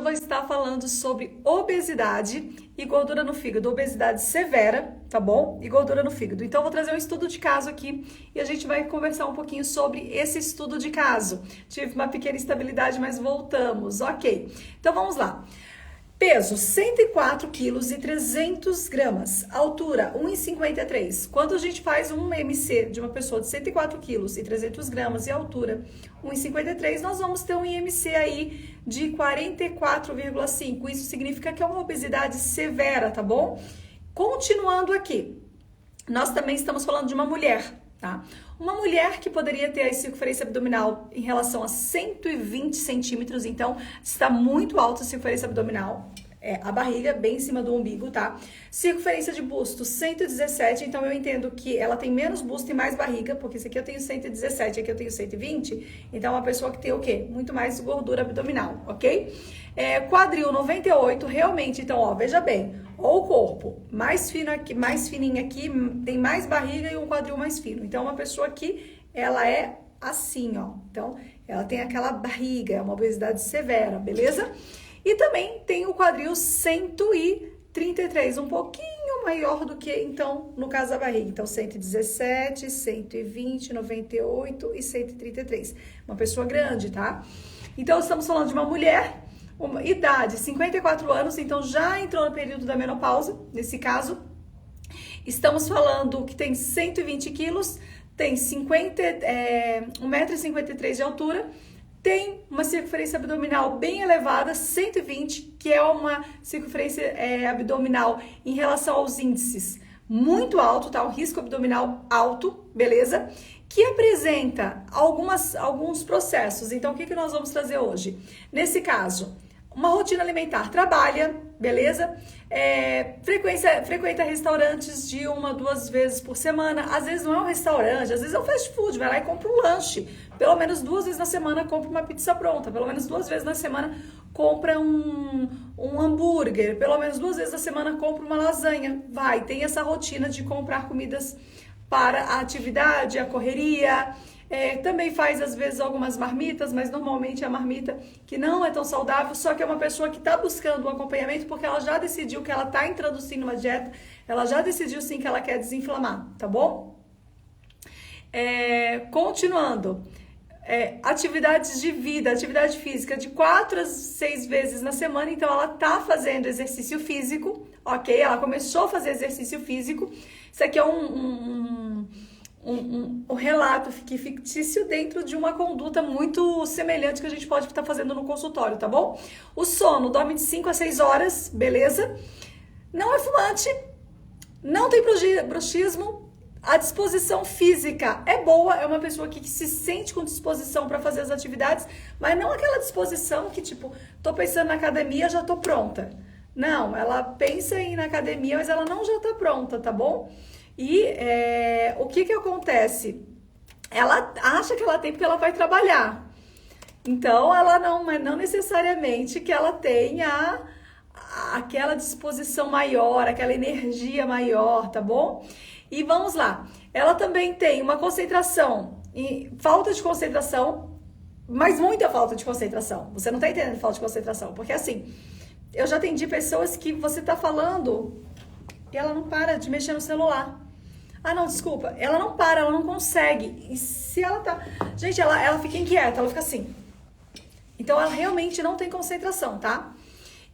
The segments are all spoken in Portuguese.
vou estar falando sobre obesidade e gordura no fígado, obesidade severa, tá bom? E gordura no fígado. Então, eu vou trazer um estudo de caso aqui e a gente vai conversar um pouquinho sobre esse estudo de caso. Tive uma pequena instabilidade, mas voltamos, ok. Então, vamos lá. Peso, 104 quilos e 300 gramas. Altura, 1,53. Quando a gente faz um IMC de uma pessoa de 104 quilos e 300 gramas e altura 1,53, nós vamos ter um IMC aí de 44,5. Isso significa que é uma obesidade severa, tá bom? Continuando aqui, nós também estamos falando de uma mulher, tá? Uma mulher que poderia ter a circunferência abdominal em relação a 120 centímetros, então está muito alta a circunferência abdominal, a barriga bem em cima do umbigo, tá? Circunferência de busto 117, então eu entendo que ela tem menos busto e mais barriga, porque esse aqui eu tenho 117, aqui eu tenho 120, então é uma pessoa que tem o quê? Muito mais gordura abdominal, ok? Quadril 98, realmente, então, ó, veja bem, ou o corpo mais fino aqui, mais fininho aqui, tem mais barriga e um quadril mais fino. Então, uma pessoa que ela é assim, ó. Então, ela tem aquela barriga, é uma obesidade severa, beleza? E também tem o quadril 133, um pouquinho maior do que, então, no caso da barriga. Então, 117, 120, 98 e 133. Uma pessoa grande, tá? Então, estamos falando de uma mulher. Idade, 54 anos, então já entrou no período da menopausa, nesse caso. Estamos falando que tem 120 quilos, tem 1,53 m de altura, tem uma circunferência abdominal bem elevada, 120, que é uma circunferência abdominal em relação aos índices muito alto, tá? O risco abdominal alto, beleza? Que apresenta alguns processos. Então, o que nós vamos trazer hoje? Nesse caso, uma rotina alimentar, trabalha, beleza? Frequenta restaurantes de 1, 2 vezes por semana. Às vezes não é um restaurante, às vezes é um fast food, vai lá e compra um lanche. Pelo menos 2 vezes na semana compra uma pizza pronta. Pelo menos 2 vezes na semana compra um hambúrguer. Pelo menos 2 vezes na semana compra uma lasanha. Tem essa rotina de comprar comidas para a atividade, a correria. Também faz, às vezes, algumas marmitas, mas normalmente é a marmita que não é tão saudável, só que é uma pessoa que está buscando um acompanhamento porque ela já decidiu que ela está entrando sim numa dieta, ela já decidiu sim que ela quer desinflamar, tá bom? Continuando, atividades de vida, atividade física de 4 a 6 vezes na semana, então ela está fazendo exercício físico, ok? Ela começou a fazer exercício físico, isso aqui é um relato fictício dentro de uma conduta muito semelhante que a gente pode estar fazendo no consultório, tá bom? O sono, dorme de 5 a 6 horas, beleza? Não é fumante, não tem bruxismo, a disposição física é boa, é uma pessoa que se sente com disposição para fazer as atividades, mas não aquela disposição que tipo, tô pensando na academia, já tô pronta. Não, ela pensa em ir na academia, mas ela não já tá pronta, tá bom? E o que acontece? Ela acha que ela tem porque ela vai trabalhar. Então, ela não necessariamente que ela tenha aquela disposição maior, aquela energia maior, tá bom? E vamos lá. Ela também tem uma concentração, falta de concentração, mas muita falta de concentração. Você não tá entendendo falta de concentração, porque assim, eu já atendi pessoas que você tá falando e ela não para de mexer no celular. Ah, não, desculpa. Ela não para, ela não consegue. E se ela tá... Gente, ela fica inquieta, ela fica assim. Então, ela realmente não tem concentração, tá?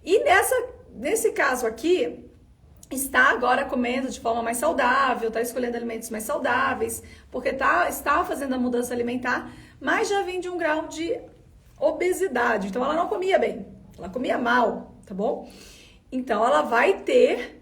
E nesse caso aqui, está agora comendo de forma mais saudável, tá escolhendo alimentos mais saudáveis, porque está fazendo a mudança alimentar, mas já vem de um grau de obesidade. Então, ela não comia bem, ela comia mal, tá bom? Então, ela vai ter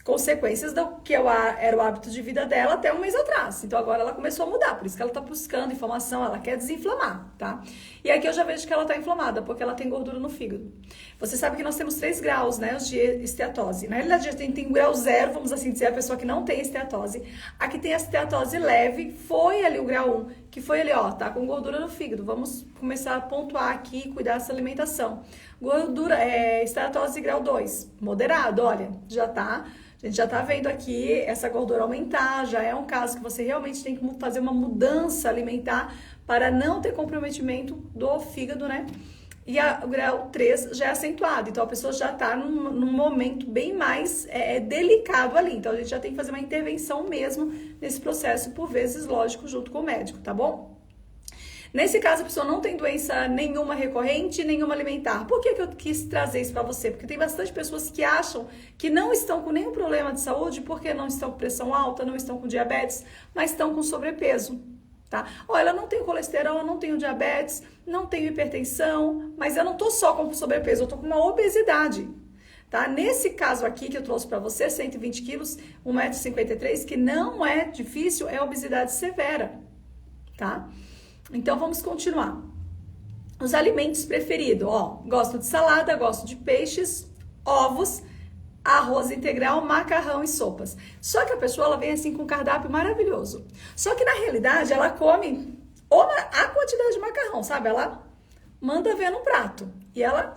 consequências do que era o hábito de vida dela até um mês atrás. Então agora ela começou a mudar, por isso que ela tá buscando informação, ela quer desinflamar, tá? E aqui eu já vejo que ela tá inflamada, porque ela tem gordura no fígado. Você sabe que nós temos 3 graus, né, de esteatose. Na realidade, a gente tem um grau 0, vamos assim dizer, a pessoa que não tem esteatose. A que tem a esteatose leve, foi ali o grau 1, que foi ali, ó, tá com gordura no fígado. Vamos começar a pontuar aqui e cuidar dessa alimentação. Gordura, esteatose grau 2, moderado, olha, a gente já tá vendo aqui essa gordura aumentar, já é um caso que você realmente tem que fazer uma mudança alimentar para não ter comprometimento do fígado, né? e o grau 3 já é acentuado. Então, a pessoa já está num momento bem mais delicado ali. Então, a gente já tem que fazer uma intervenção mesmo nesse processo, por vezes, lógico, junto com o médico, tá bom? Nesse caso, a pessoa não tem doença nenhuma recorrente, nenhuma alimentar. Por que eu quis trazer isso para você? Porque tem bastante pessoas que acham que não estão com nenhum problema de saúde, porque não estão com pressão alta, não estão com diabetes, mas estão com sobrepeso. Tá? Olha, eu não tenho colesterol, eu não tenho diabetes, não tenho hipertensão, mas eu não tô só com sobrepeso, eu tô com uma obesidade. Tá? Nesse caso aqui que eu trouxe para você, 120 quilos, 1,53 m, que não é difícil, é obesidade severa. Tá? Então vamos continuar. Os alimentos preferidos, ó, gosto de salada, gosto de peixes, ovos, arroz integral, macarrão e sopas. Só que a pessoa, ela vem assim com um cardápio maravilhoso. Só que na realidade, ela come a quantidade de macarrão, sabe? Ela manda ver no prato. E ela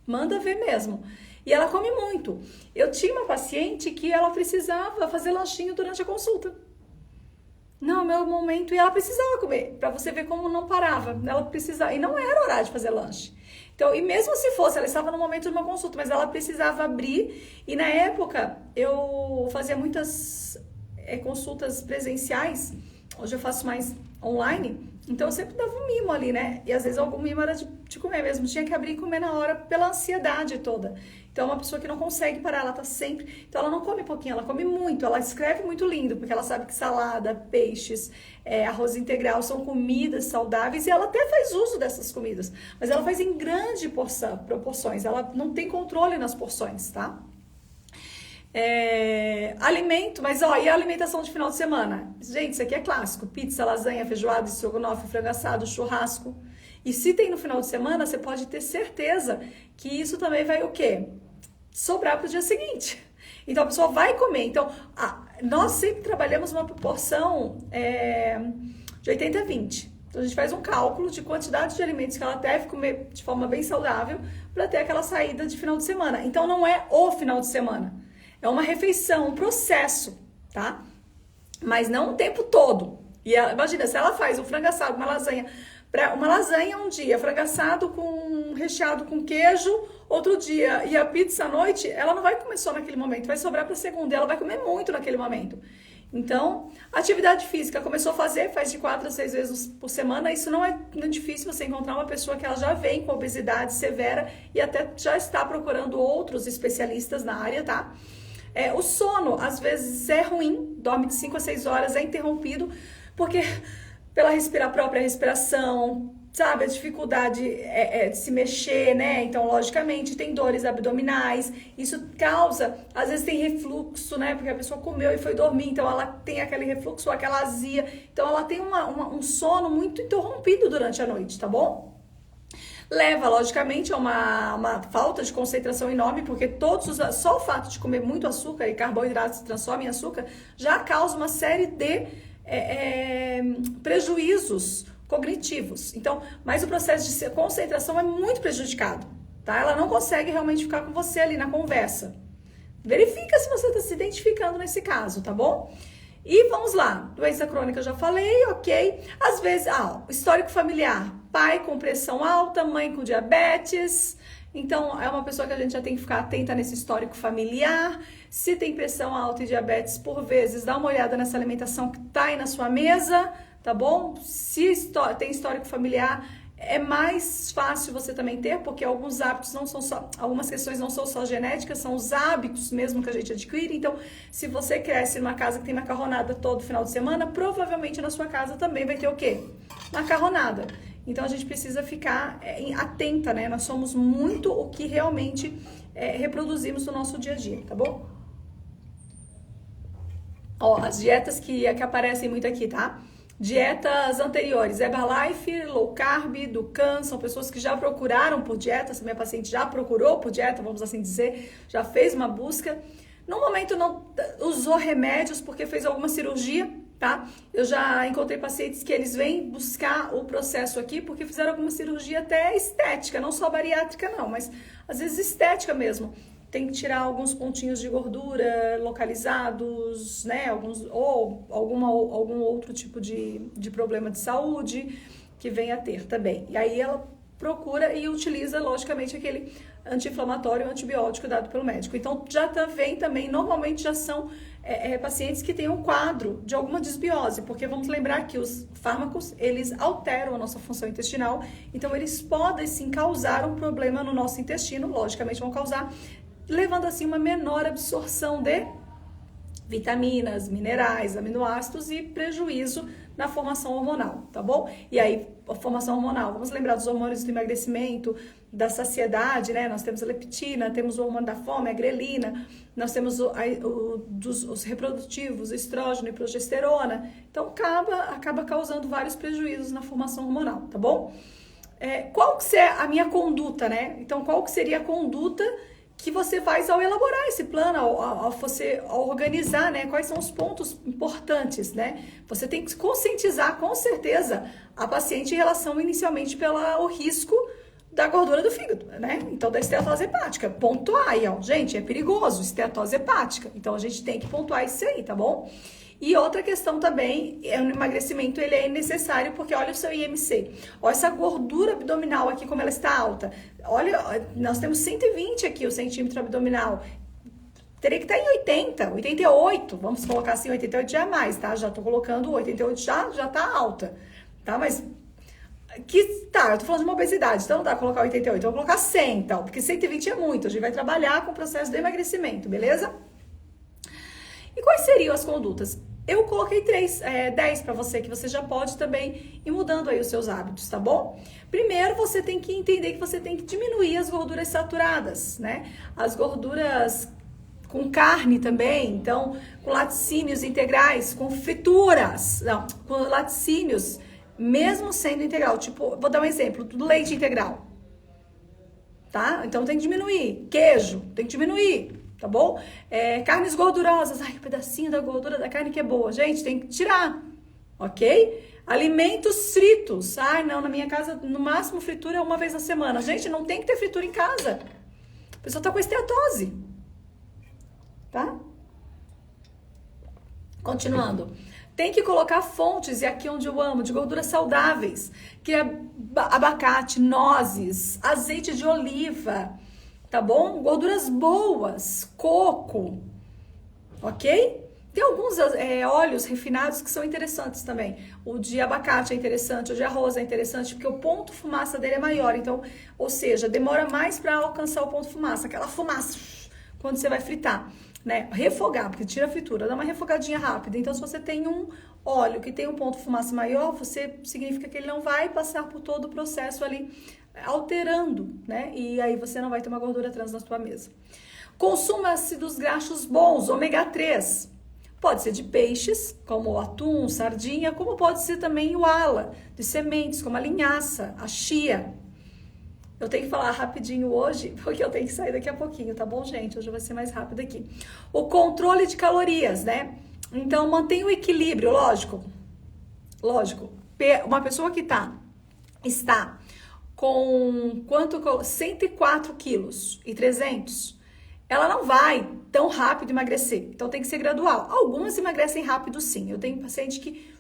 manda ver mesmo. E ela come muito. Eu tinha uma paciente que ela precisava fazer lanchinho durante a consulta. Não, meu momento, e ela precisava comer, pra você ver como não parava. Ela precisava, e não era horário de fazer lanche. Então, e mesmo se fosse, ela estava no momento de uma consulta, mas ela precisava abrir. E na época, eu fazia muitas consultas presenciais. Hoje eu faço mais online. Então, eu sempre dava um mimo ali, né? E às vezes algum mimo era de comer mesmo. Tinha que abrir e comer na hora pela ansiedade toda. Então, é uma pessoa que não consegue parar, ela tá sempre... Então, ela não come pouquinho, ela come muito. Ela escreve muito lindo, porque ela sabe que salada, peixes, arroz integral são comidas saudáveis. E ela até faz uso dessas comidas. Mas ela faz em grande proporções. Ela não tem controle nas porções, tá? Alimento, mas ó, e a alimentação de final de semana? Gente, isso aqui é clássico: pizza, lasanha, feijoada, estrogonofe, frango assado, churrasco. E se tem no final de semana, você pode ter certeza que isso também vai o quê? Sobrar pro dia seguinte. Então a pessoa vai comer. Então, nós sempre trabalhamos uma proporção de 80-20. Então a gente faz um cálculo de quantidade de alimentos que ela deve comer de forma bem saudável para ter aquela saída de final de semana. Então não é o final de semana. É uma refeição, um processo, tá? Mas não o tempo todo. E imagina, se ela faz um frango assado, uma lasanha um dia, frango assado com recheado com queijo, outro dia, e a pizza à noite, ela não vai comer só naquele momento, vai sobrar para segunda, e ela vai comer muito naquele momento. Então, atividade física, começou a fazer, faz de 4 a 6 vezes por semana. Isso não é difícil você encontrar uma pessoa que ela já vem com obesidade severa e até já está procurando outros especialistas na área, tá? O sono, às vezes, é ruim, dorme de 5 a 6 horas, é interrompido, porque pela própria respiração, sabe, a dificuldade de se mexer, né? Então, logicamente, tem dores abdominais, isso causa, às vezes tem refluxo, né? Porque a pessoa comeu e foi dormir, então ela tem aquele refluxo, aquela azia, então ela tem um sono muito interrompido durante a noite, tá bom? Leva, logicamente, a uma falta de concentração enorme, porque só o fato de comer muito açúcar e carboidratos se transforma em açúcar já causa uma série de prejuízos cognitivos. Então, mas o processo de concentração é muito prejudicado, tá? Ela não consegue realmente ficar com você ali na conversa. Verifica se você está se identificando nesse caso, tá bom? E vamos lá, doença crônica eu já falei, ok? Às vezes, histórico familiar, pai com pressão alta, mãe com diabetes, então é uma pessoa que a gente já tem que ficar atenta nesse histórico familiar. Se tem pressão alta e diabetes, por vezes, dá uma olhada nessa alimentação que tá aí na sua mesa, tá bom? Se tem histórico familiar, é mais fácil você também ter, porque alguns hábitos não são só, algumas questões não são só genéticas, são os hábitos mesmo que a gente adquire. Então, se você cresce numa casa que tem macarronada todo final de semana, provavelmente na sua casa também vai ter o quê? Macarronada. Então, a gente precisa ficar atenta, né? Nós somos muito o que realmente reproduzimos no nosso dia a dia, tá bom? Ó, as dietas que aparecem muito aqui, tá? Dietas anteriores, Herbalife, Low Carb, Dukan, são pessoas que já procuraram por dieta, essa minha paciente já procurou por dieta, vamos assim dizer, já fez uma busca. No momento não usou remédios porque fez alguma cirurgia, tá? Eu já encontrei pacientes que eles vêm buscar o processo aqui porque fizeram alguma cirurgia até estética, não só bariátrica não, mas às vezes estética mesmo. Tem que tirar alguns pontinhos de gordura localizados, né? Algum outro tipo de problema de saúde que venha a ter também. E aí ela procura e utiliza, logicamente, aquele anti-inflamatório, antibiótico dado pelo médico. Então, já também, normalmente já são pacientes que têm um quadro de alguma desbiose, porque vamos lembrar que os fármacos, eles alteram a nossa função intestinal, então eles podem sim causar um problema no nosso intestino, logicamente vão causar, levando assim uma menor absorção de vitaminas, minerais, aminoácidos e prejuízo na formação hormonal, tá bom? E aí, a formação hormonal, vamos lembrar dos hormônios do emagrecimento, da saciedade, né? Nós temos a leptina, temos o hormônio da fome, a grelina, nós temos os reprodutivos, estrógeno e progesterona. Então, acaba causando vários prejuízos na formação hormonal, tá bom? Qual que é a minha conduta, né? Então, qual que seria a conduta que você faz ao elaborar esse plano, ao organizar, né? Quais são os pontos importantes, né? Você tem que conscientizar, com certeza, a paciente em relação, inicialmente, pelo risco da gordura do fígado, né? Então, da esteatose hepática. Pontuar aí, ó. Gente, é perigoso, esteatose hepática. Então, a gente tem que pontuar isso aí, tá bom? E outra questão também, o emagrecimento, ele é necessário porque olha o seu IMC. Olha essa gordura abdominal aqui, como ela está alta. Olha, nós temos 120 aqui, o centímetro abdominal. Teria que estar em 80, 88. Vamos colocar assim, 88 já é mais, tá? Já tô colocando 88, já tá alta, tá? Mas, eu tô falando de uma obesidade, então não dá pra colocar 88, eu vou colocar 100, então, porque 120 é muito. A gente vai trabalhar com o processo do emagrecimento, beleza? E quais seriam as condutas? Eu coloquei 10 para você, que você já pode também ir mudando aí os seus hábitos, tá bom? Primeiro, você tem que entender que você tem que diminuir as gorduras saturadas, né? As gorduras com carne também, então, com laticínios integrais, com frituras, com laticínios, mesmo sendo integral. Tipo, vou dar um exemplo, do leite integral, tá? Então, tem que diminuir. Queijo, tem que diminuir. Tá bom? Carnes gordurosas. Ai, um pedacinho da gordura da carne que é boa. Gente, tem que tirar. Ok? Alimentos fritos. Ai, não, na minha casa, no máximo, fritura é uma vez na semana. Gente, não tem que ter fritura em casa. A pessoa tá com esteatose. Tá? Continuando. Tem que colocar fontes, e aqui onde eu amo, de gorduras saudáveis. Que é abacate, nozes, azeite de oliva. Tá bom? Gorduras boas, coco, ok? Tem alguns óleos refinados que são interessantes também. O de abacate é interessante, o de arroz é interessante, porque o ponto fumaça dele é maior. Então, ou seja, demora mais para alcançar o ponto fumaça, aquela fumaça quando você vai fritar, né? Refogar, porque tira a fritura, dá uma refogadinha rápida. Então, se você tem um óleo que tem um ponto fumaça maior, significa que ele não vai passar por todo o processo ali alterando, né? E aí você não vai ter uma gordura trans na sua mesa. Consuma ácidos graxos bons, ômega 3. Pode ser de peixes, como o atum, sardinha, como pode ser também o ala, de sementes, como a linhaça, a chia. Eu tenho que falar rapidinho hoje, porque eu tenho que sair daqui a pouquinho, tá bom, gente? Hoje vai ser mais rápido aqui. O controle de calorias, né? Então, mantenha o equilíbrio, lógico. Uma pessoa que está com 104 quilos e 300, ela não vai tão rápido emagrecer. Então, tem que ser gradual. Algumas emagrecem rápido, sim. Eu tenho paciente que...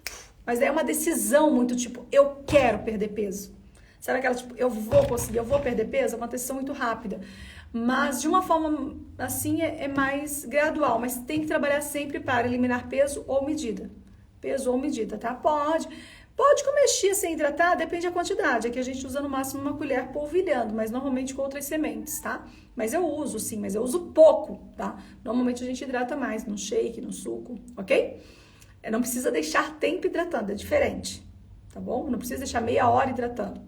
Mas é uma decisão muito tipo, eu quero perder peso. Sabe aquela tipo, eu vou conseguir, eu vou perder peso? É uma decisão muito rápida. Mas, de uma forma assim, é mais gradual. Mas tem que trabalhar sempre para eliminar peso ou medida. Peso ou medida, tá? Pode comer chia sem hidratar, depende da quantidade. Aqui a gente usa no máximo uma colher polvilhando, mas normalmente com outras sementes, tá? Mas eu uso sim, mas eu uso pouco, tá? Normalmente a gente hidrata mais no shake, no suco, ok? Não precisa deixar tempo hidratando, é diferente, tá bom? Não precisa deixar meia hora hidratando.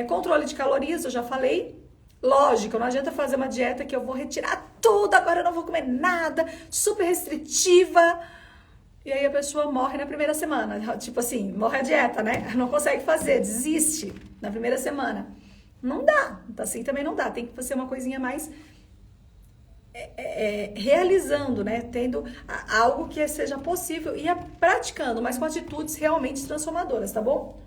Controle de calorias, eu já falei. Lógico, não adianta fazer uma dieta que eu vou retirar tudo, agora eu não vou comer nada, super restritiva. E aí a pessoa morre na primeira semana. Tipo assim, morre a dieta, né? Não consegue fazer, desiste na primeira semana. Não dá. Assim também não dá. Tem que fazer uma coisinha mais realizando, né? Tendo algo que seja possível e praticando, mas com atitudes realmente transformadoras, tá bom?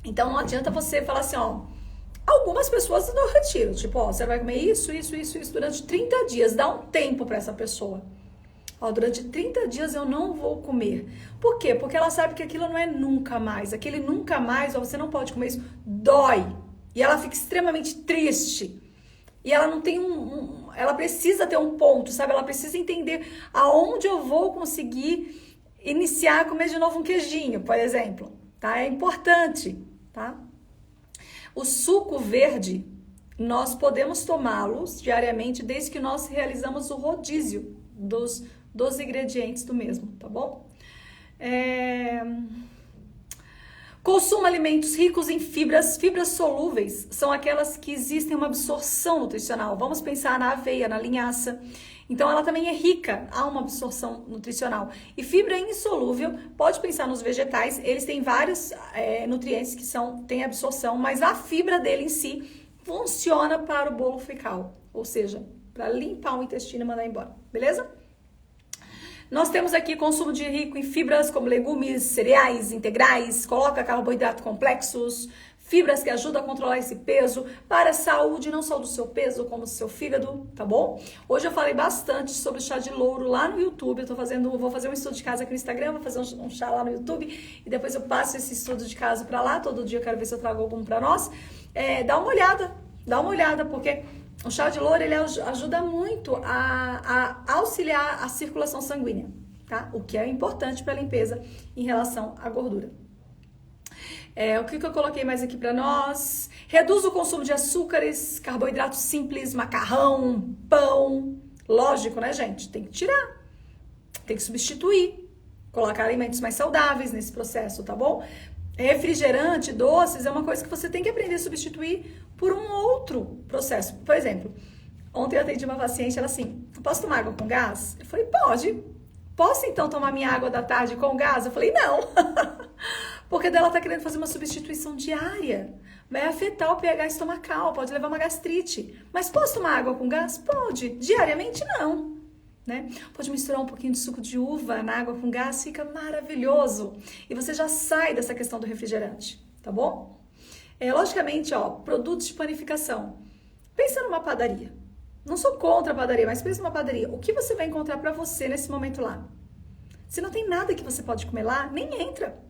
Então não adianta você falar assim, ó. Algumas pessoas não retiram. Tipo, ó, você vai comer isso durante 30 dias. Dá um tempo pra essa pessoa. Ó, durante 30 dias eu não vou comer. Por quê? Porque ela sabe que aquilo não é nunca mais. Aquele nunca mais, ó, você não pode comer isso, dói. E ela fica extremamente triste. E ela não tem ela precisa ter um ponto, sabe? Ela precisa entender aonde eu vou conseguir iniciar a comer de novo um queijinho, por exemplo. Tá? É importante, tá? O suco verde, nós podemos tomá-los diariamente desde que nós realizamos o rodízio dos ingredientes do mesmo, tá bom? Consuma alimentos ricos em fibras. Fibras solúveis são aquelas que existem uma absorção nutricional. Vamos pensar na aveia, na linhaça. Então, ela também é rica, há uma absorção nutricional. E fibra insolúvel, pode pensar nos vegetais, eles têm vários nutrientes que têm absorção, mas a fibra dele em si funciona para o bolo fecal, ou seja, para limpar o intestino e mandar embora, beleza? Nós temos aqui consumo de rico em fibras como legumes, cereais integrais, coloca carboidratos complexos, fibras que ajudam a controlar esse peso para a saúde, não só do seu peso, como do seu fígado, tá bom? Hoje eu falei bastante sobre o chá de louro lá no YouTube, vou fazer um estudo de casa aqui no Instagram, vou fazer um chá lá no YouTube e depois eu passo esse estudo de casa para lá, todo dia eu quero ver se eu trago algum para nós. Dá uma olhada, porque o chá de louro, ele ajuda muito a auxiliar a circulação sanguínea, tá? O que é importante para a limpeza em relação à gordura. O que eu coloquei mais aqui para nós? Reduz o consumo de açúcares, carboidratos simples, macarrão, pão. Lógico, né, gente? Tem que tirar, tem que substituir, colocar alimentos mais saudáveis nesse processo, tá bom? Refrigerante, doces, é uma coisa que você tem que aprender a substituir por um outro processo. Por exemplo, ontem eu atendi uma paciente, ela assim, posso tomar água com gás? Eu falei, pode. Posso então tomar minha água da tarde com gás? Eu falei, não. Porque dela tá querendo fazer uma substituição diária. Vai afetar o pH estomacal, pode levar uma gastrite. Mas posso tomar água com gás? Pode. Diariamente, não. Né? Pode misturar um pouquinho de suco de uva na água com gás, fica maravilhoso. E você já sai dessa questão do refrigerante, tá bom? Logicamente, ó, produtos de panificação. Pensa numa padaria. Não sou contra a padaria, mas pensa numa padaria. O que você vai encontrar pra você nesse momento lá? Se não tem nada que você pode comer lá, nem entra.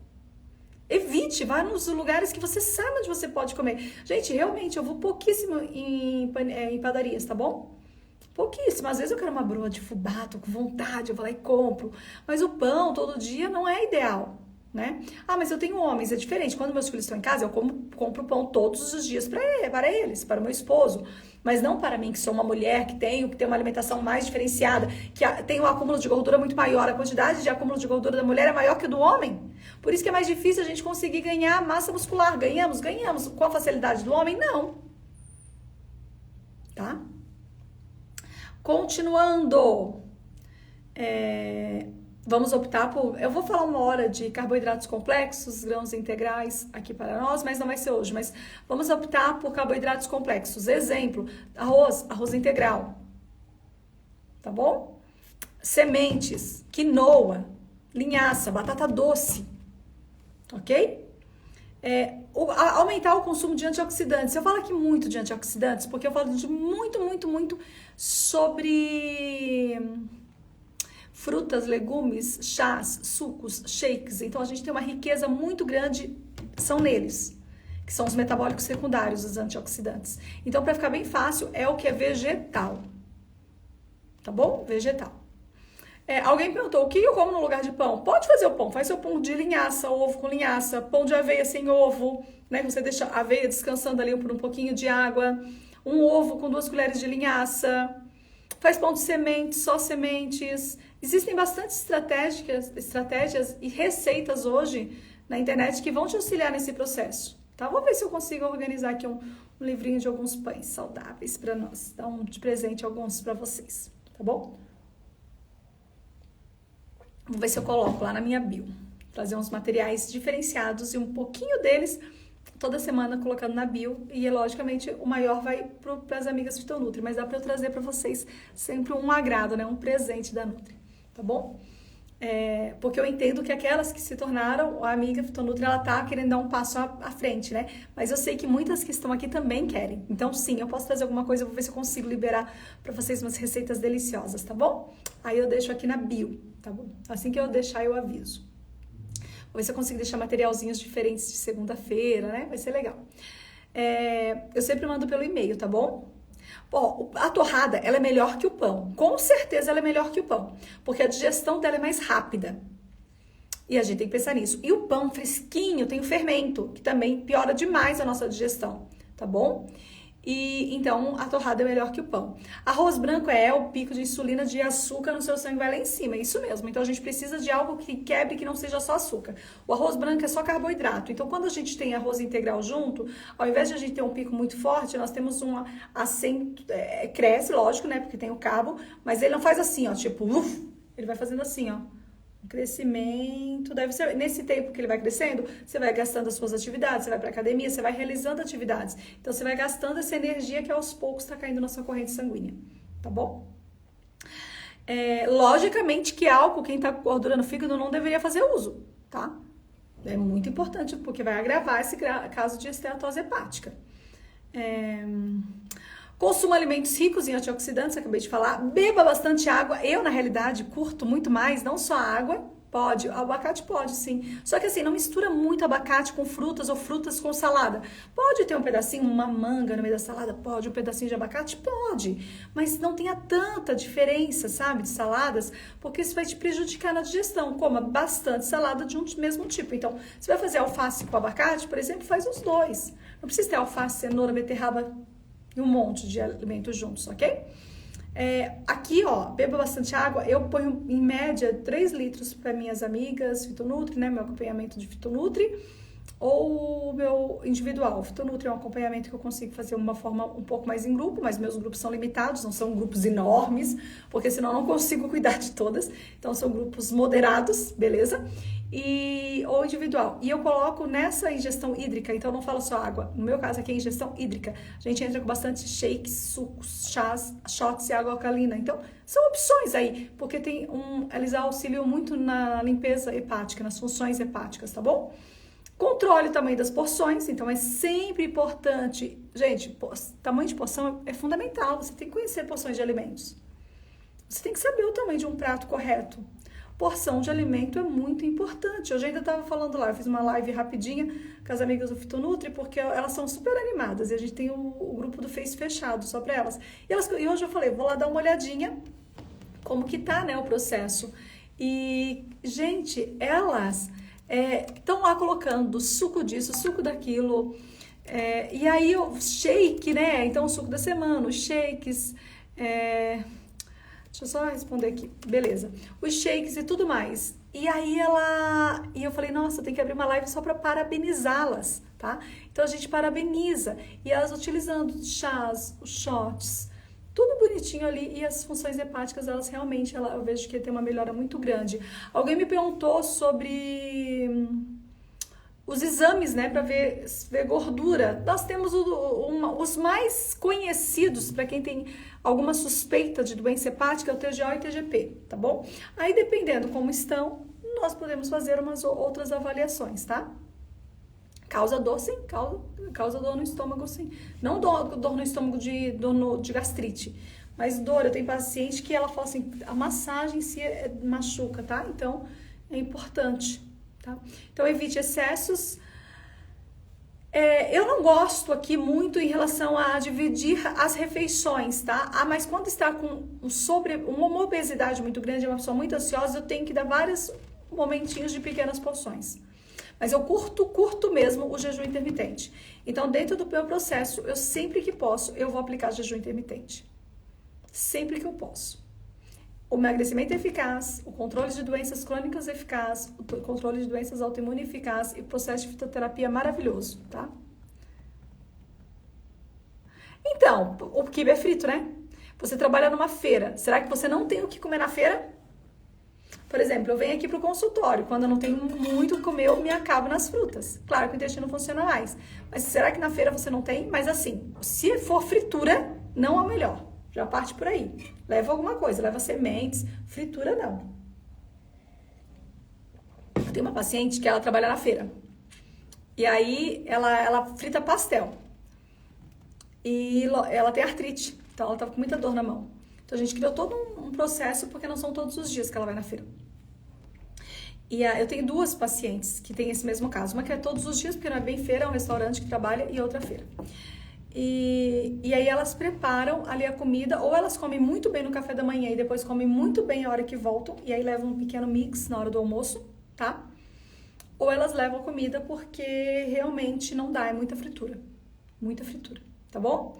Evite, vá nos lugares que você sabe onde você pode comer. Gente, realmente, eu vou pouquíssimo em padarias, tá bom? Pouquíssimo. Às vezes eu quero uma broa de fubá, tô com vontade, eu vou lá e compro. Mas o pão todo dia não é ideal, né? Ah, mas eu tenho homens, é diferente. Quando meus filhos estão em casa, eu compro pão todos os dias para eles, para o meu esposo. Mas não para mim, que sou uma mulher, que tem uma alimentação mais diferenciada, que tem um acúmulo de gordura muito maior. A quantidade de acúmulo de gordura da mulher é maior que a do homem. Por isso que é mais difícil a gente conseguir ganhar massa muscular. Ganhamos. Com a facilidade do homem? Não. Tá? Continuando. Vamos optar por... Eu vou falar uma hora de carboidratos complexos, grãos integrais aqui para nós, mas não vai ser hoje. Mas vamos optar por carboidratos complexos. Exemplo, arroz integral. Tá bom? Sementes, quinoa, linhaça, batata doce. Ok? Aumentar o consumo de antioxidantes. Eu falo aqui muito de antioxidantes, porque eu falo de muito sobre... frutas, legumes, chás, sucos, shakes. Então, a gente tem uma riqueza muito grande, são neles, que são os metabólicos secundários, os antioxidantes. Então, para ficar bem fácil, é o que é vegetal. Tá bom? Vegetal. Alguém perguntou, o que eu como no lugar de pão? Pode fazer o pão, faz seu pão de linhaça, ovo com linhaça, pão de aveia sem ovo, né? Você deixa a aveia descansando ali por um pouquinho de água, um ovo com 2 colheres de linhaça, faz pão de sementes, só sementes. Existem bastante estratégias e receitas hoje na internet que vão te auxiliar nesse processo, tá? Vou ver se eu consigo organizar aqui um livrinho de alguns pães saudáveis para nós, dar de presente alguns para vocês, tá bom? Vou ver se eu coloco lá na minha bio, trazer uns materiais diferenciados e um pouquinho deles toda semana colocando na bio, e logicamente o maior vai para as amigas Fitonutri, mas dá para eu trazer para vocês sempre um agrado, né? Um presente da Nutri, tá bom? Porque eu entendo que aquelas que se tornaram a amiga Fitonutri, ela tá querendo dar um passo à frente, né? Mas eu sei que muitas que estão aqui também querem. Então, sim, eu posso trazer alguma coisa, eu vou ver se eu consigo liberar pra vocês umas receitas deliciosas, tá bom? Aí eu deixo aqui na bio, tá bom? Assim que eu deixar, eu aviso. Vou ver se eu consigo deixar materialzinhos diferentes de segunda-feira, né? Vai ser legal. Eu sempre mando pelo e-mail, tá bom? Bom, a torrada, ela é melhor que o pão. Com certeza ela é melhor que o pão. Porque a digestão dela é mais rápida. E a gente tem que pensar nisso. E o pão fresquinho tem o fermento, que também piora demais a nossa digestão, tá bom? E então a torrada é melhor que o pão. Arroz branco o pico de insulina de açúcar no seu sangue vai lá em cima, é isso mesmo. Então a gente precisa de algo que quebre, que não seja só açúcar. O arroz branco é só carboidrato. Então quando a gente tem arroz integral junto, ao invés de a gente ter um pico muito forte, nós temos um acento, cresce, lógico, né, porque tem o carbo, mas ele não faz assim, ó, tipo, ele vai fazendo assim, ó. Crescimento, deve ser nesse tempo que ele vai crescendo, você vai gastando as suas atividades, você vai para academia, você vai realizando atividades, então você vai gastando essa energia que aos poucos está caindo na sua corrente sanguínea, tá bom? Logicamente que álcool, quem tá com gordura no fígado não deveria fazer uso, tá? É muito importante porque vai agravar esse caso de esteatose hepática. Consuma alimentos ricos em antioxidantes, acabei de falar. Beba bastante água. Eu, na realidade, curto muito mais, não só água. Pode, abacate pode, sim. Só que assim, não mistura muito abacate com frutas ou frutas com salada. Pode ter um pedacinho, uma manga no meio da salada? Pode. Um pedacinho de abacate? Pode. Mas não tenha tanta diferença, sabe, de saladas, porque isso vai te prejudicar na digestão. Coma bastante salada de um mesmo tipo. Então, se vai fazer alface com abacate, por exemplo, faz os dois. Não precisa ter alface, cenoura, beterraba e um monte de alimentos juntos, ok? Aqui, ó, beba bastante água. Eu ponho, em média, 3 litros para minhas amigas Fitonutri, né? Meu acompanhamento de Fitonutri. Ou o meu individual. Fitonutri é um acompanhamento que eu consigo fazer uma forma um pouco mais em grupo, mas meus grupos são limitados, não são grupos enormes, porque senão eu não consigo cuidar de todas. Então, são grupos moderados, beleza? Ou individual. E eu coloco nessa ingestão hídrica, então eu não falo só água. No meu caso aqui é ingestão hídrica. A gente entra com bastante shakes, sucos, chás, shots e água alcalina. Então, são opções aí, porque eles auxiliam muito na limpeza hepática, nas funções hepáticas, tá bom? Controle o tamanho das porções, então é sempre importante. Gente, tamanho de porção é fundamental, você tem que conhecer porções de alimentos. Você tem que saber o tamanho de um prato correto. Porção de alimento é muito importante. Hoje ainda estava falando lá, eu fiz uma live rapidinha com as amigas do Fitonutri, porque elas são super animadas e a gente tem o grupo do Face fechado só para elas. E hoje eu falei, vou lá dar uma olhadinha como que tá, né, o processo. E, gente, elas estão lá colocando suco disso, suco daquilo, e aí o shake, né, então o suco da semana, os shakes, deixa eu só responder aqui, beleza, os shakes e tudo mais, e aí e eu falei, nossa, tem que abrir uma live só para parabenizá-las, tá, então a gente parabeniza, e elas utilizando os chás, os shots, tudo bonitinho ali, e as funções hepáticas, elas realmente, eu vejo que tem uma melhora muito grande. Alguém me perguntou sobre os exames, né, para ver gordura. Nós temos os mais conhecidos, para quem tem alguma suspeita de doença hepática, é o TGO e TGP, tá bom? Aí, dependendo como estão, nós podemos fazer umas outras avaliações, tá? Causa dor, sim, causa dor no estômago, sim. Não dor no estômago de gastrite, mas dor. Eu tenho paciente que ela fala assim, a massagem em si machuca, tá? Então, é importante, tá? Então, evite excessos. Eu não gosto aqui muito em relação a dividir as refeições, tá? Mas quando está com uma obesidade muito grande, uma pessoa muito ansiosa, eu tenho que dar vários momentinhos de pequenas porções. Mas eu curto mesmo o jejum intermitente. Então, dentro do meu processo, eu sempre que posso, eu vou aplicar jejum intermitente. Sempre que eu posso. O emagrecimento eficaz, o controle de doenças crônicas eficaz, o controle de doenças autoimunes eficaz e o processo de fitoterapia maravilhoso, tá? Então, o quibe é frito, né? Você trabalha numa feira. Será que você não tem o que comer na feira? Por exemplo, eu venho aqui para o consultório, quando eu não tenho muito o que comer, eu me acabo nas frutas. Claro que o intestino funciona mais. Mas será que na feira você não tem? Mas assim, se for fritura, não é o melhor. Já parte por aí. Leva alguma coisa, leva sementes, fritura não. tenho uma paciente que ela trabalha na feira. E aí ela frita pastel. E ela tem artrite, então ela tava com muita dor na mão. Então a gente criou todo um processo, porque não são todos os dias que ela vai na feira. E eu tenho duas pacientes que têm esse mesmo caso. Uma que é todos os dias, porque não é bem feira, é um restaurante que trabalha, e outra feira. E aí elas preparam ali a comida, ou elas comem muito bem no café da manhã e depois comem muito bem a hora que voltam, e aí levam um pequeno mix na hora do almoço, tá? Ou elas levam comida porque realmente não dá, é muita fritura, tá bom?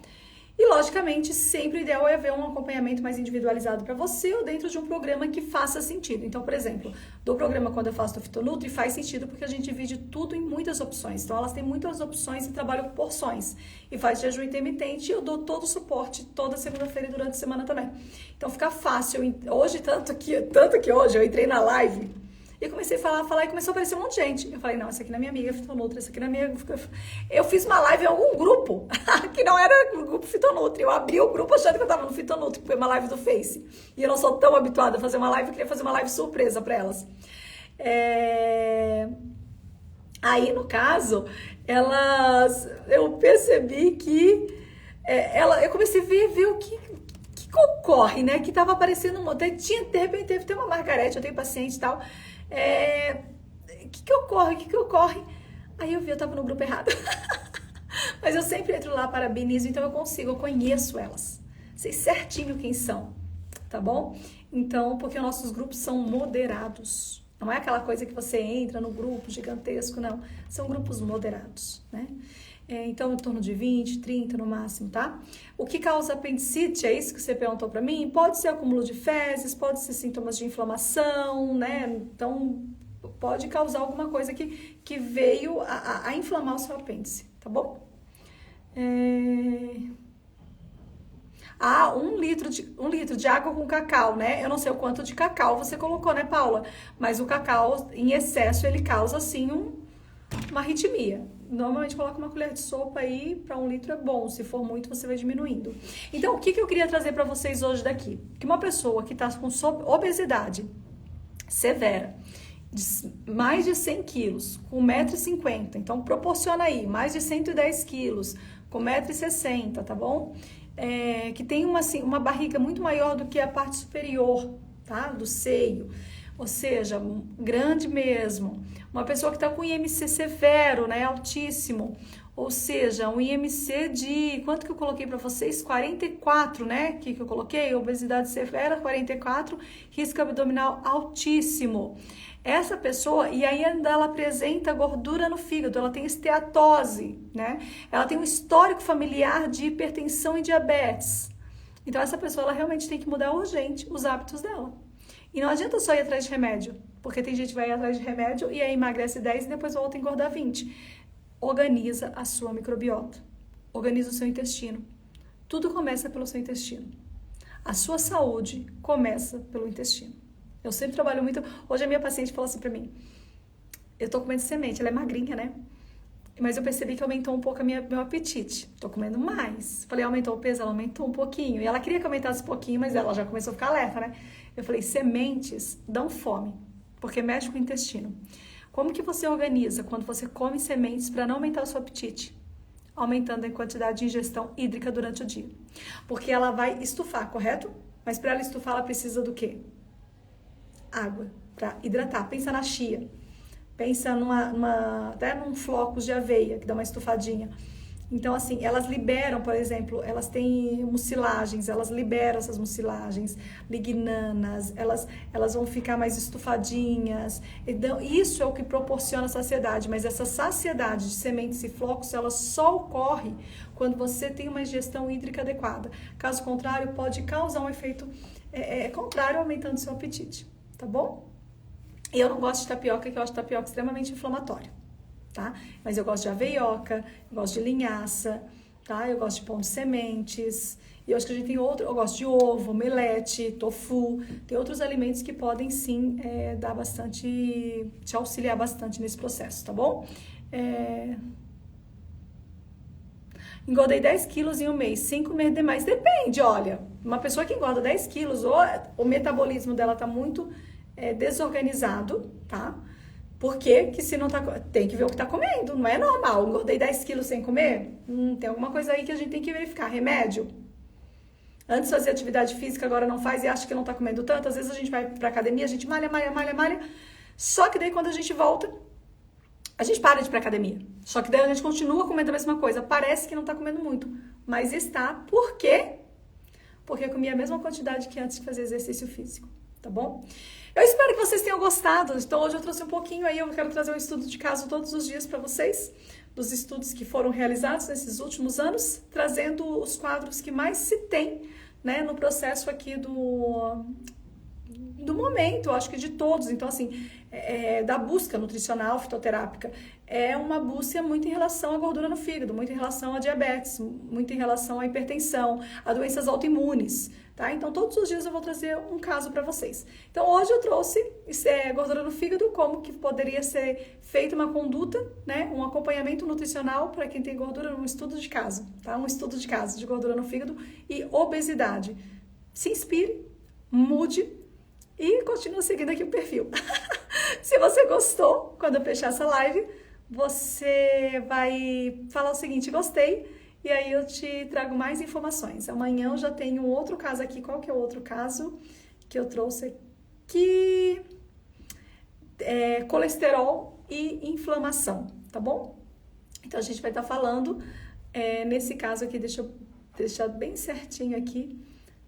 E logicamente, sempre o ideal é haver um acompanhamento mais individualizado para você ou dentro de um programa que faça sentido. Então, por exemplo, do programa quando eu faço do Fitonutri faz sentido porque a gente divide tudo em muitas opções. Então, elas têm muitas opções e trabalham por porções. E faz jejum intermitente e eu dou todo o suporte toda segunda-feira e durante a semana também. Então, fica fácil. Hoje, tanto que hoje eu entrei na live e comecei a falar e começou a aparecer um monte de gente. Eu falei, não, essa aqui não é minha amiga Fitonutri, essa aqui não é minha... Eu fiz uma live em algum grupo, que não era o grupo Fitonutri. Eu abri o grupo achando que eu tava no Fitonutri, que foi uma live do Face. E eu não sou tão habituada a fazer uma live, eu queria fazer uma live surpresa pra elas. Aí, no caso, eu percebi que... eu comecei a ver o que ocorre, né? Que tava aparecendo... De repente, teve uma Margarete, eu tenho paciente e tal... O que ocorre? Aí eu vi, eu tava no grupo errado. Mas eu sempre entro lá, parabenizo, então eu conheço elas. Sei certinho quem são, tá bom? Então, porque os nossos grupos são moderados. Não é aquela coisa que você entra no grupo gigantesco, não. São grupos moderados, né? Então, em torno de 20, 30 no máximo, tá? O que causa apendicite, é isso que você perguntou pra mim? Pode ser acúmulo de fezes, pode ser sintomas de inflamação, né? Então, pode causar alguma coisa que veio a inflamar o seu apêndice, tá bom? 1 litro de água com cacau, né? Eu não sei o quanto de cacau você colocou, né, Paula? Mas o cacau, em excesso, ele causa, assim, uma arritmia. Normalmente coloca uma colher de sopa aí, para 1 litro é bom, se for muito você vai diminuindo. Então, o que eu queria trazer para vocês hoje daqui? Que uma pessoa que está com obesidade severa, mais de 100 quilos, com 1,50 m, então proporciona aí, mais de 110 quilos, com 1,60 m, tá bom? Que tem uma barriga muito maior do que a parte superior, tá? Do seio. Ou seja, grande mesmo. Uma pessoa que está com IMC severo, né, altíssimo. Ou seja, um IMC de... Quanto que eu coloquei para vocês? 44, né? Que eu coloquei? Obesidade severa, 44. Risco abdominal altíssimo. Essa pessoa, e aí ainda ela apresenta gordura no fígado, ela tem esteatose, né? Ela tem um histórico familiar de hipertensão e diabetes. Então, essa pessoa, ela realmente tem que mudar urgente os hábitos dela. E não adianta só ir atrás de remédio, porque tem gente que vai atrás de remédio e aí emagrece 10 e depois volta a engordar 20. Organiza a sua microbiota, organiza o seu intestino. Tudo começa pelo seu intestino. A sua saúde começa pelo intestino. Eu sempre trabalho muito... Hoje a minha paciente falou assim pra mim, eu tô comendo semente, ela é magrinha, né? Mas eu percebi que aumentou um pouco meu apetite. Tô comendo mais. Falei, aumentou o peso? Ela aumentou um pouquinho. E ela queria que aumentasse um pouquinho, mas ela já começou a ficar alerta, né? Eu falei, sementes dão fome, porque mexe com o intestino. Como que você organiza quando você come sementes para não aumentar o seu apetite? Aumentando a quantidade de ingestão hídrica durante o dia. Porque ela vai estufar, correto? Mas para ela estufar, ela precisa do quê? Água, para hidratar. Pensa na chia. Pensa até num flocos de aveia, que dá uma estufadinha. Então, assim, elas liberam, por exemplo, elas têm mucilagens, elas liberam essas mucilagens, lignanas, elas vão ficar mais estufadinhas. Então, isso é o que proporciona saciedade, mas essa saciedade de sementes e flocos, ela só ocorre quando você tem uma ingestão hídrica adequada. Caso contrário, pode causar um efeito contrário, aumentando seu apetite, tá bom? Eu não gosto de tapioca, que eu acho tapioca extremamente inflamatória, tá? Mas eu gosto de aveioca, eu gosto de linhaça, tá? Eu gosto de pão de sementes, e eu acho que a gente tem eu gosto de ovo, omelete, tofu, tem outros alimentos que podem sim dar bastante, te auxiliar bastante nesse processo, tá bom? Engordei 10 quilos em um mês, sem comer demais. Depende, olha, uma pessoa que engorda 10 quilos, ou o metabolismo dela tá muito desorganizado, tá? Por que se não tá... Tem que ver o que tá comendo, não é normal. Engordei 10 quilos sem comer? Tem alguma coisa aí que a gente tem que verificar. Remédio? Antes fazia atividade física, agora não faz e acha que não tá comendo tanto. Às vezes a gente vai pra academia, a gente malha. Só que daí quando a gente volta, a gente para de ir pra academia. Só que daí a gente continua comendo a mesma coisa. Parece que não tá comendo muito, mas está. Por quê? Porque eu comia a mesma quantidade que antes de fazer exercício físico, tá bom? Eu espero que vocês tenham gostado. Então hoje eu trouxe um pouquinho aí, eu quero trazer um estudo de caso todos os dias para vocês, dos estudos que foram realizados nesses últimos anos, trazendo os quadros que mais se tem, né, no processo aqui do momento, acho que de todos. Então, assim, da busca nutricional, fitoterápica, é uma busca muito em relação à gordura no fígado, muito em relação à diabetes, muito em relação à hipertensão, a doenças autoimunes, tá? Então, todos os dias eu vou trazer um caso para vocês. Então, hoje eu trouxe gordura no fígado, como que poderia ser feita uma conduta, né? Um acompanhamento nutricional para quem tem gordura, um estudo de caso, tá? Um estudo de caso de gordura no fígado e obesidade. Se inspire, mude e continua seguindo aqui o perfil. Se você gostou, quando eu fechar essa live, você vai falar o seguinte: gostei, e aí eu te trago mais informações. Amanhã eu já tenho outro caso aqui. Qual que é o outro caso que eu trouxe aqui? Colesterol e inflamação, tá bom? Então a gente vai estar falando, nesse caso aqui, deixa eu deixar bem certinho aqui,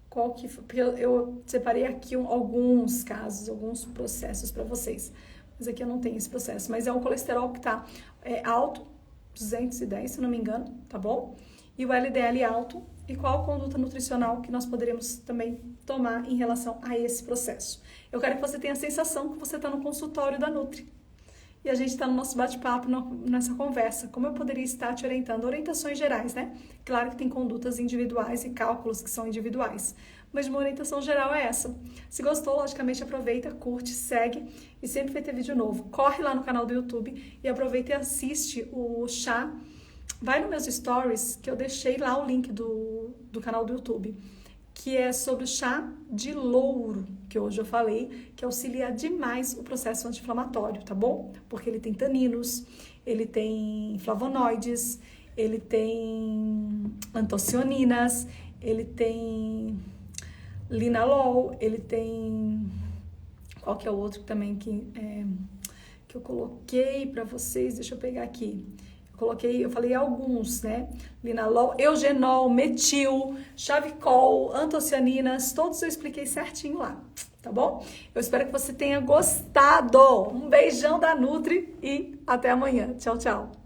qual que foi, porque eu separei aqui alguns casos, alguns processos para vocês, mas aqui eu não tenho esse processo, mas é um colesterol que tá alto, 210, se não me engano, tá bom? E o LDL alto, e qual a conduta nutricional que nós poderíamos também tomar em relação a esse processo. Eu quero que você tenha a sensação que você está no consultório da Nutri. E a gente está no nosso bate-papo, nessa conversa. Como eu poderia estar te orientando? Orientações gerais, né? Claro que tem condutas individuais e cálculos que são individuais. Mas uma orientação geral é essa. Se gostou, logicamente aproveita, curte, segue. E sempre vai ter vídeo novo. Corre lá no canal do YouTube e aproveita e assiste o chá. Vai nos meus stories, que eu deixei lá o link do canal do YouTube, que é sobre o chá de louro, que hoje eu falei, que auxilia demais o processo anti-inflamatório, tá bom? Porque ele tem taninos, ele tem flavonoides, ele tem antocianinas, ele tem linalol, ele tem... Qual que é o outro também que eu coloquei para vocês? Deixa eu pegar aqui. Eu falei alguns, né? Linalol, eugenol, metil, chavicol, antocianinas, todos eu expliquei certinho lá, tá bom? Eu espero que você tenha gostado. Um beijão da Nutri e até amanhã. Tchau, tchau.